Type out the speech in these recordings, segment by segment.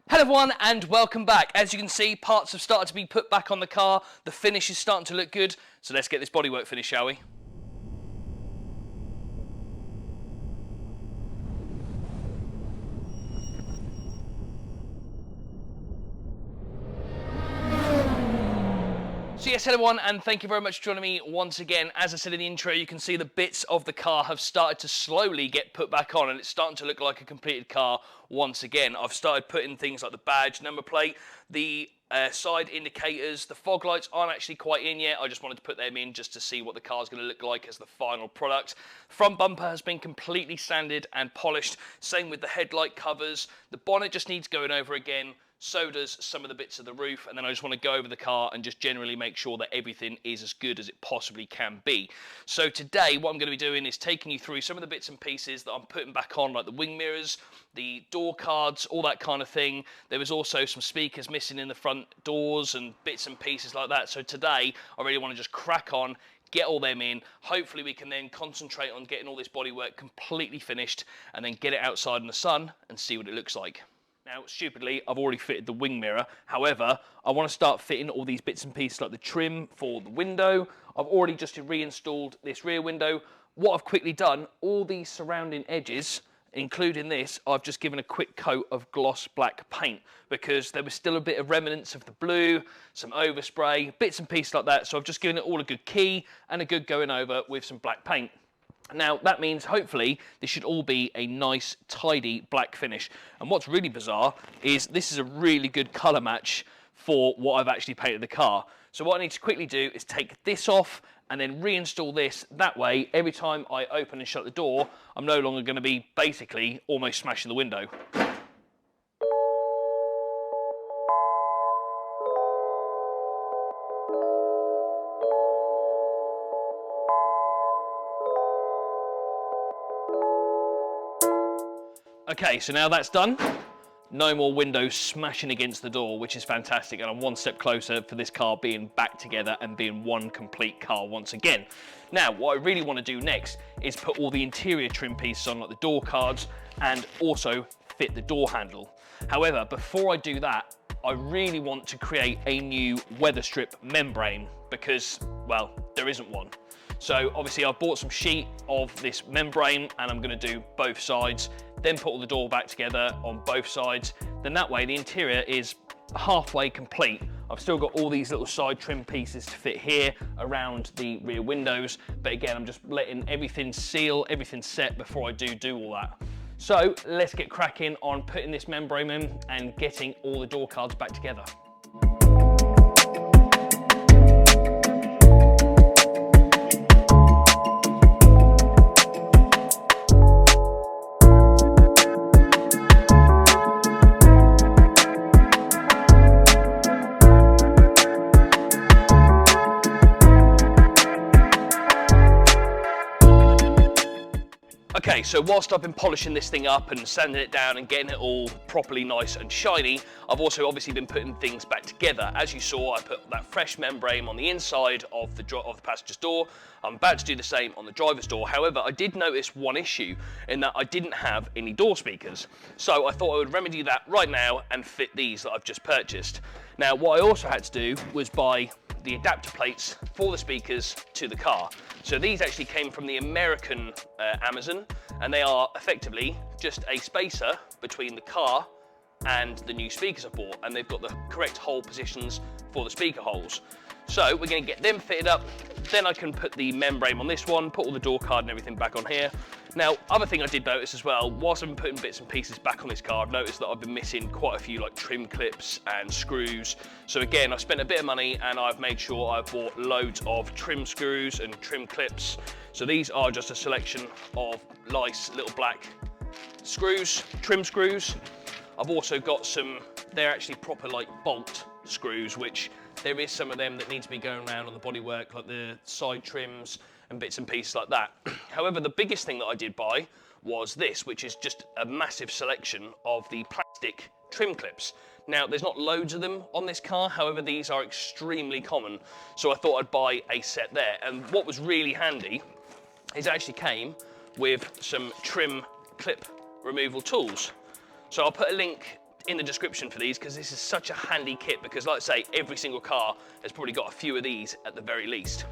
Hello everyone and welcome back. As you can see, parts have started to be put back on the car. The finish is starting to look good. So let's get this bodywork finished, shall we? So yes, hello everyone, and thank you very much for joining me once again. As I said in the intro, you can see the bits of the car have started to slowly get put back on, and it's starting to look like a completed car once again. I've started putting things like the badge, number plate, the side indicators. The fog lights aren't actually quite in yet. I just wanted to put them in just to see what the car's going to look like as the final product. Front bumper has been completely sanded and polished. Same with the headlight covers. The bonnet just needs going over again. So does some of the bits of the roof, and then I just want to go over the car and just generally make sure that everything is as good as it possibly can be. So today what I'm going to be doing is taking you through some of the bits and pieces that I'm putting back on, like the wing mirrors, the door cards, all that kind of thing. There was also some speakers missing in the front doors and bits and pieces like that. So today I really want to just crack on, get all them in. Hopefully we can then concentrate on getting all this bodywork completely finished and then get it outside in the sun and see what it looks like. Now, stupidly, I've already fitted the wing mirror. However, I want to start fitting all these bits and pieces like the trim for the window. I've already just reinstalled this rear window. What I've quickly done, all these surrounding edges, including this, I've just given a quick coat of gloss black paint because there was still a bit of remnants of the blue, some overspray, bits and pieces like that. So I've just given it all a good key and a good going over with some black paint. Now, that means hopefully this should all be a nice, tidy black finish. And what's really bizarre is this is a really good colour match for what I've actually painted the car. So what I need to quickly do is take this off and then reinstall this. That way, every time I open and shut the door, I'm no longer going to be basically almost smashing the window. Okay, so now that's done, no more windows smashing against the door, which is fantastic, and I'm one step closer for this car being back together and being one complete car once again. Now, what I really want to do next is put all the interior trim pieces on, like the door cards, and also fit the door handle. However, before I do that, I really want to create a new Weatherstrip membrane because, well, there isn't one. So obviously I've bought some sheet of this membrane and I'm going to do both sides, then put all the door back together on both sides. Then that way the interior is halfway complete. I've still got all these little side trim pieces to fit here around the rear windows. But again, I'm just letting everything seal, everything set before I do all that. So let's get cracking on putting this membrane in and getting all the door cards back together. Okay, so whilst I've been polishing this thing up and sanding it down and getting it all properly nice and shiny, I've also obviously been putting things back together. As you saw, I put that fresh membrane on the inside of the passenger's door. I'm about to do the same on the driver's door. However, I did notice one issue in that I didn't have any door speakers. So I thought I would remedy that right now and fit these that I've just purchased. Now, what I also had to do was buy the adapter plates for the speakers to the car. So these actually came from the American Amazon, and they are effectively just a spacer between the car and the new speakers I bought, and they've got the correct hole positions for the speaker holes. So we're going to get them fitted up, then I can put the membrane on this one, put all the door card and everything back on here. Now, other thing I did notice as well, whilst I've been putting bits and pieces back on this car, I've noticed that I've been missing quite a few like trim clips and screws. So again, I spent a bit of money and I've made sure I've bought loads of trim screws and trim clips. So these are just a selection of nice little black screws, trim screws. I've also got some, they're actually proper like bolt screws, which there is some of them that need to be going around on the bodywork, like the side trims and bits and pieces like that. However, the biggest thing that I did buy was this, which is just a massive selection of the plastic trim clips. Now, there's not loads of them on this car, however, these are extremely common, so I thought I'd buy a set there. And what was really handy is it actually came with some trim clip removal tools. So I'll put a link in the description for these because this is such a handy kit, because like I say, every single car has probably got a few of these at the very least.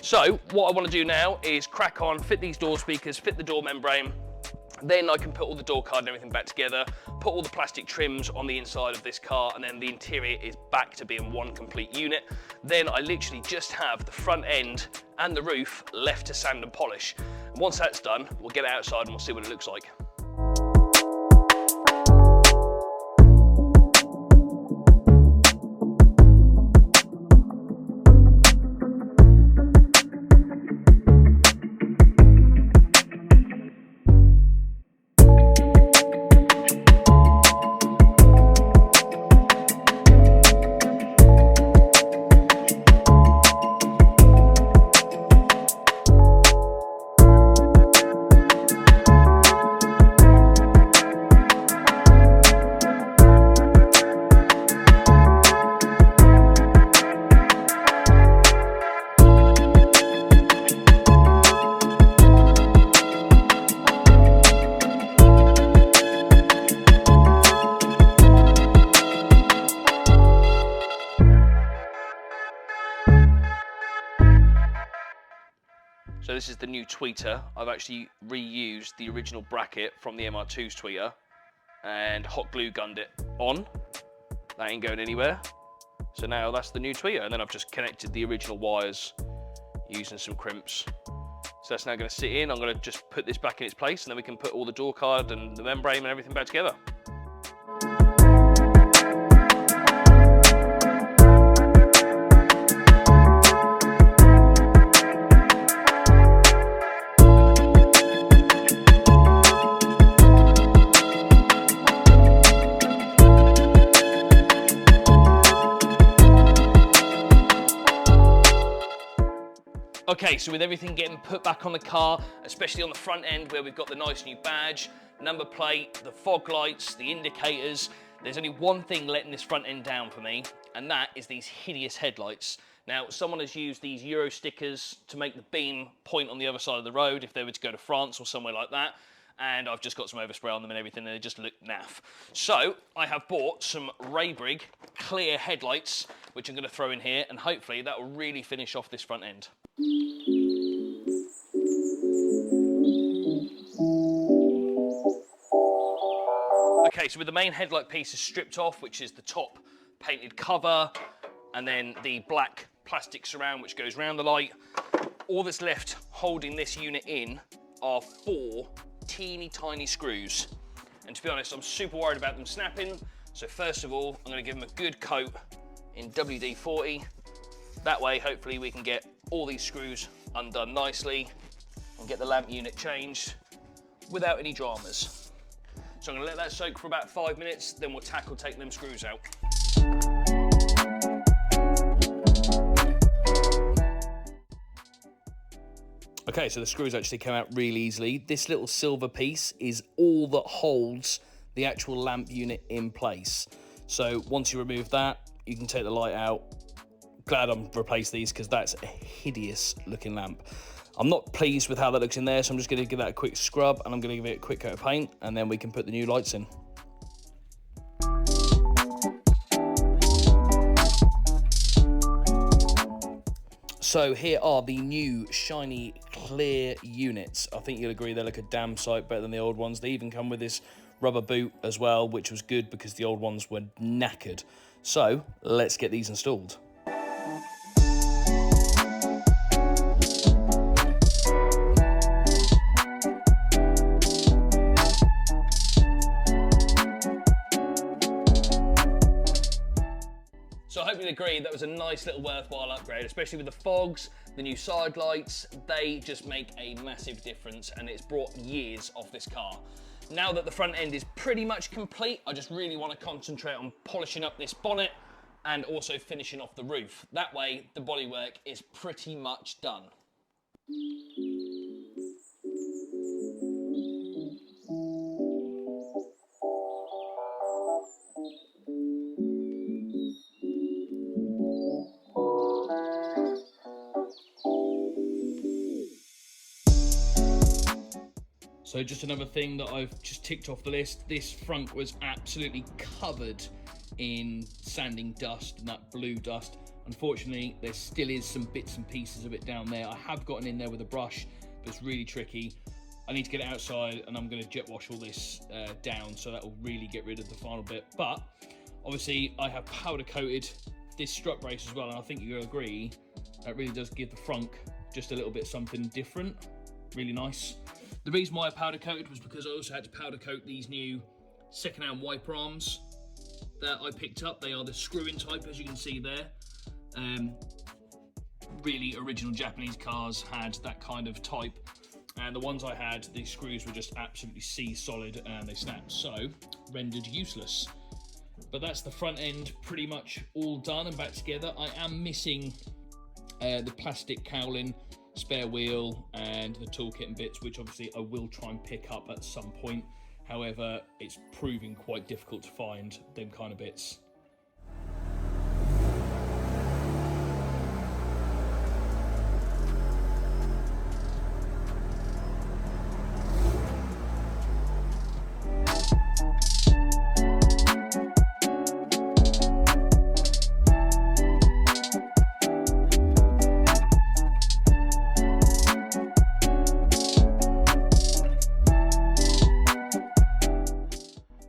So what I want to do now is crack on, fit these door speakers, fit the door membrane. Then I can put all the door card and everything back together, put all the plastic trims on the inside of this car, and then the interior is back to being one complete unit. Then I literally just have the front end and the roof left to sand and polish. And once that's done, we'll get it outside and we'll see what it looks like. So this is the new tweeter. I've actually reused the original bracket from the MR2's tweeter and hot glue gunned it on. That ain't going anywhere. So now that's the new tweeter, and then I've just connected the original wires using some crimps. So that's now going to sit in. I'm going to just put this back in its place, and then we can put all the door card and the membrane and everything back together. Okay, so with everything getting put back on the car, especially on the front end where we've got the nice new badge, number plate, the fog lights, the indicators, there's only one thing letting this front end down for me, and that is these hideous headlights. Now, someone has used these Euro stickers to make the beam point on the other side of the road if they were to go to France or somewhere like that, and I've just got some overspray on them and everything, and they just look naff. So I have bought some Raybrig clear headlights, which I'm going to throw in here, and hopefully that will really finish off this front end. Okay, so with the main headlight pieces stripped off, which is the top painted cover, and then the black plastic surround which goes around the light, all that's left holding this unit in are 4 teeny tiny screws. And to be honest, I'm super worried about them snapping. So first of all, I'm going to give them a good coat in WD-40. That way, hopefully we can get all these screws undone nicely and get the lamp unit changed without any dramas. So I'm going to let that soak for about 5 minutes, then we'll tackle taking them screws out. Okay, so the screws actually came out really easily. This little silver piece is all that holds the actual lamp unit in place. So once you remove that, you can take the light out. Glad I've replaced these because that's a hideous looking lamp. I'm not pleased with how that looks in there, so I'm just going to give that a quick scrub, and I'm going to give it a quick coat of paint, and then we can put the new lights in. So here are the new shiny clear units. I think you'll agree they look a damn sight better than the old ones. They even come with this rubber boot as well, which was good because the old ones were knackered. So let's get these installed. So I hope you'll agree that was a nice little worthwhile upgrade, especially with the fogs, the new side lights. They just make a massive difference, and it's brought years off this car. Now that the front end is pretty much complete, I just really want to concentrate on polishing up this bonnet and also finishing off the roof. That way, the bodywork is pretty much done. So just another thing that I've just ticked off the list. This front was absolutely covered in sanding dust and that blue dust. Unfortunately, there still is some bits and pieces of it down there. I have gotten in there with a brush, but it's really tricky. I need to get it outside, and I'm going to jet wash all this down, so that will really get rid of the final bit. But obviously I have powder coated this strut brace as well, and I think you'll agree that really does give the frunk just a little bit something different. Really nice. The reason why I powder coated was because I also had to powder coat these new second-hand wiper arms that I picked up. They are the screw-in type, as you can see there. Really original Japanese cars had that kind of type, and the ones I had, the screws were just absolutely solid and they snapped, so rendered useless. But that's the front end pretty much all done and back together. I am missing the plastic cowling, spare wheel and the toolkit and bits, which obviously I will try and pick up at some point. However, it's proving quite difficult to find them kind of bits.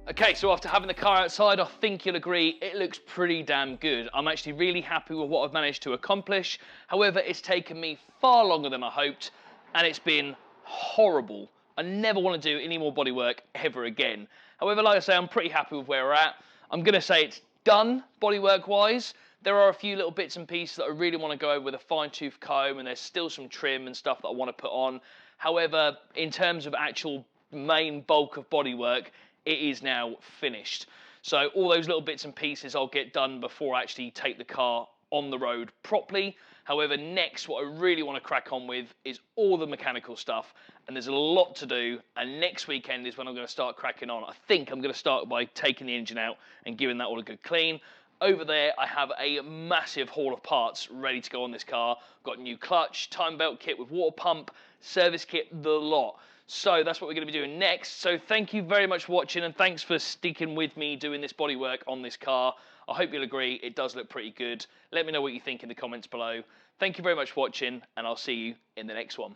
Okay, so after having the car outside, I think you'll agree it looks pretty damn good. I'm actually really happy with what I've managed to accomplish. However, it's taken me far longer than I hoped, and it's been horrible. I never want to do any more bodywork ever again. However, like I say, I'm pretty happy with where we're at. I'm going to say it's done bodywork-wise. There are a few little bits and pieces that I really want to go over with a fine-tooth comb, and there's still some trim and stuff that I want to put on. However, in terms of actual main bulk of bodywork, it is now finished. So all those little bits and pieces I'll get done before I actually take the car on the road properly. However, next what I really want to crack on with is all the mechanical stuff, and there's a lot to do, and next weekend is when I'm going to start cracking on. I think I'm going to start by taking the engine out and giving that all a good clean. Over there I have a massive haul of parts ready to go on this car. Got a new clutch, time belt kit with water pump, service kit, the lot. So that's what we're going to be doing next. So thank you very much for watching, and thanks for sticking with me doing this bodywork on this car. I hope you'll agree it does look pretty good. Let me know what you think in the comments below. Thank you very much for watching, and I'll see you in the next one.